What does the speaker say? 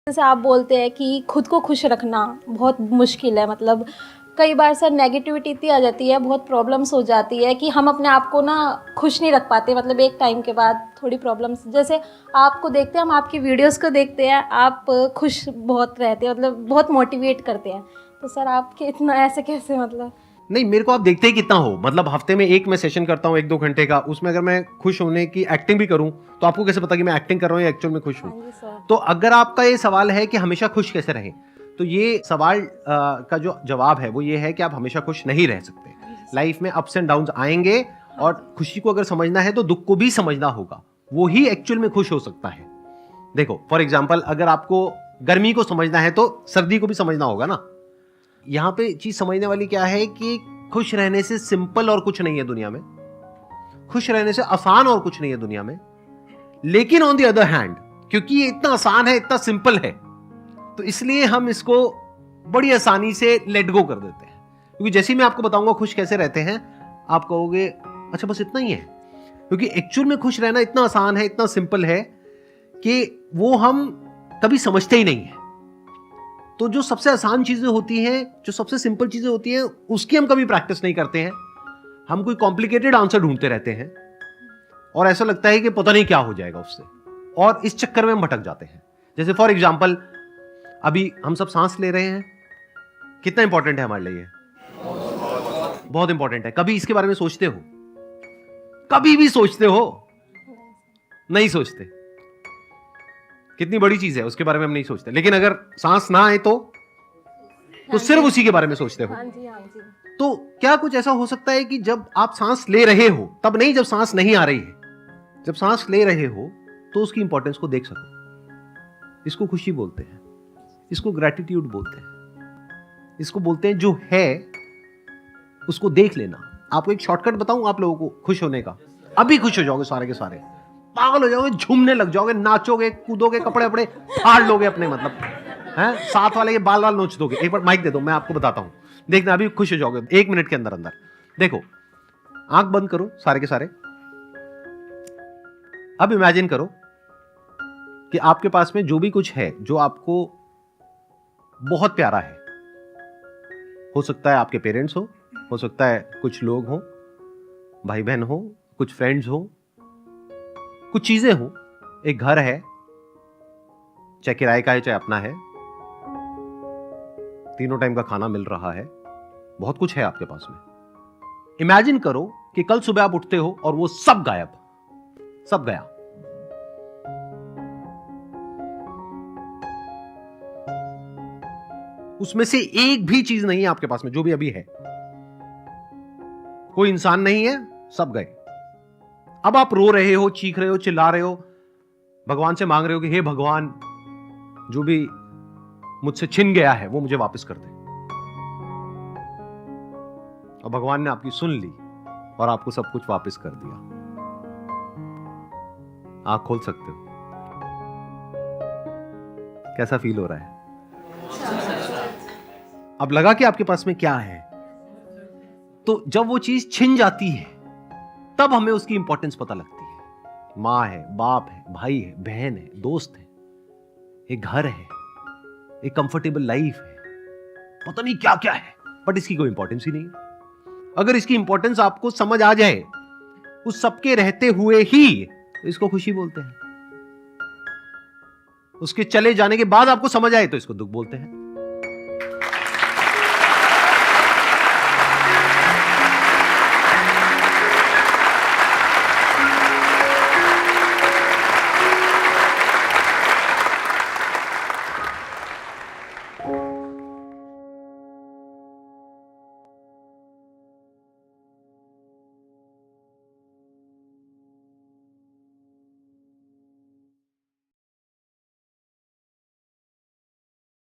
जैसे आप बोलते हैं कि खुद को खुश रखना बहुत मुश्किल है, मतलब कई बार सर नेगेटिविटी इतनी आ जाती है, बहुत प्रॉब्लम्स हो जाती है कि हम अपने आप को ना खुश नहीं रख पाते। मतलब एक टाइम के बाद थोड़ी प्रॉब्लम्स, जैसे आपको देखते हैं, हम आपकी वीडियोस को देखते हैं, आप खुश बहुत रहते हैं, मतलब बहुत मोटिवेट करते हैं। तो सर आपके इतना ऐसे कैसे, मतलब नहीं, मेरे को आप देखते ही कितना हो, मतलब हफ्ते में एक मैं सेशन करता हूँ 1-2 घंटे का, उसमें अगर मैं खुश होने की एक्टिंग भी करूँ तो आपको कैसे पता कि मैं एक्टिंग कर रहा हूँ या एक्चुअल में खुश हूँ? हाँ जी सर। तो अगर आपका ये सवाल है कि हमेशा खुश कैसे रहें, तो ये सवाल का जो जवाब है वो ये है कि आप हमेशा खुश नहीं रह सकते। लाइफ में अप्स एंड डाउन्स आएंगे और खुशी को अगर समझना है तो दुख को भी समझना होगा, वो ही एक्चुअल में खुश हो सकता है। देखो फॉर एग्जाम्पल, अगर आपको गर्मी को समझना है तो सर्दी को भी समझना होगा ना। यहां पे चीज समझने वाली क्या है कि खुश रहने से सिंपल और कुछ नहीं है दुनिया में, खुश रहने से आसान और कुछ नहीं है दुनिया में। लेकिन ऑन द अदर हैंड, क्योंकि ये इतना आसान है, इतना सिंपल है, तो इसलिए हम इसको बड़ी आसानी से लेट गो कर देते हैं। क्योंकि जैसे ही मैं आपको बताऊंगा खुश कैसे रहते हैं, आप कहोगे अच्छा बस इतना ही है। क्योंकि एक्चुअल में खुश रहना इतना आसान है, इतना सिंपल है कि वो हम कभी समझते ही नहीं है। तो जो सबसे आसान चीजें होती हैं, जो सबसे सिंपल चीजें होती हैं, उसकी हम कभी प्रैक्टिस नहीं करते हैं। हम कोई कॉम्प्लिकेटेड आंसर ढूंढते रहते हैं और ऐसा लगता है कि पता नहीं क्या हो जाएगा उससे, और इस चक्कर में हम भटक जाते हैं। जैसे फॉर एग्जाम्पल, अभी हम सब सांस ले रहे हैं, कितना इंपॉर्टेंट है हमारे लिए? बहुत इंपॉर्टेंट है। कभी इसके बारे में सोचते हो? कभी भी सोचते हो? नहीं सोचते। कितनी बड़ी चीज है, उसके बारे में हम नहीं सोचते। लेकिन अगर सांस ना आए तो सिर्फ उसी के बारे में सोचते हो। हाँ जी हाँ जी। तो क्या कुछ ऐसा हो सकता है कि जब आप सांस ले रहे हो तब नहीं, जब सांस नहीं आ रही है, जब सांस ले रहे हो तो उसकी इंपॉर्टेंस को देख सको? इसको खुशी बोलते हैं, इसको ग्रैटिट्यूड बोलते हैं, इसको बोलते हैं जो है उसको देख लेना। आपको एक शॉर्टकट बताऊं आप लोगों को खुश होने का, अभी खुश हो जाओगे सारे के सारे, पागल हो जाओगे, झूमने लग जाओगे, नाचोगे, कूदोगे, कपड़े अपने फाड़ लोगे अपने, मतलब हैं, साथ वाले के बाल वाल नोच दोगे। एक बार माइक दे दो, मैं आपको बताता हूं, देखना अभी खुश हो जाओगे 1 मिनट के अंदर अंदर। देखो, आंख बंद करो सारे के सारे। अब इमेजिन करो कि आपके पास में जो भी कुछ है जो आपको बहुत प्यारा है, हो सकता है आपके पेरेंट्स हो सकता है कुछ लोग हो, भाई बहन हो, कुछ फ्रेंड्स हो, कुछ चीजें हो, एक घर है, चाहे किराए का है चाहे अपना है, तीनों टाइम का खाना मिल रहा है, बहुत कुछ है आपके पास में। इमेजिन करो कि कल सुबह आप उठते हो और वो सब गायब, सब गया। उसमें से एक भी चीज नहीं है आपके पास में, जो भी अभी है। कोई इंसान नहीं है, सब गए। अब आप रो रहे हो, चीख रहे हो, चिल्ला रहे हो, भगवान से मांग रहे हो कि हे भगवान, जो भी मुझसे छिन गया है वो मुझे वापस कर दे। और भगवान ने आपकी सुन ली और आपको सब कुछ वापस कर दिया। आंख खोल सकते हो? कैसा फील हो रहा है? अब लगा कि आपके पास में क्या है। तो जब वो चीज छिन जाती है तब हमें उसकी इंपॉर्टेंस पता लगती है। माँ है, बाप है, भाई है, बहन है, दोस्त है, एक घर है, एक कंफर्टेबल लाइफ है, पता नहीं क्या क्या है, बट इसकी कोई इंपॉर्टेंस ही नहीं है। अगर इसकी इंपॉर्टेंस आपको समझ आ जाए उस सबके रहते हुए ही, तो इसको खुशी बोलते हैं। उसके चले जाने के बाद आपको समझ आए तो इसको दुख बोलते हैं।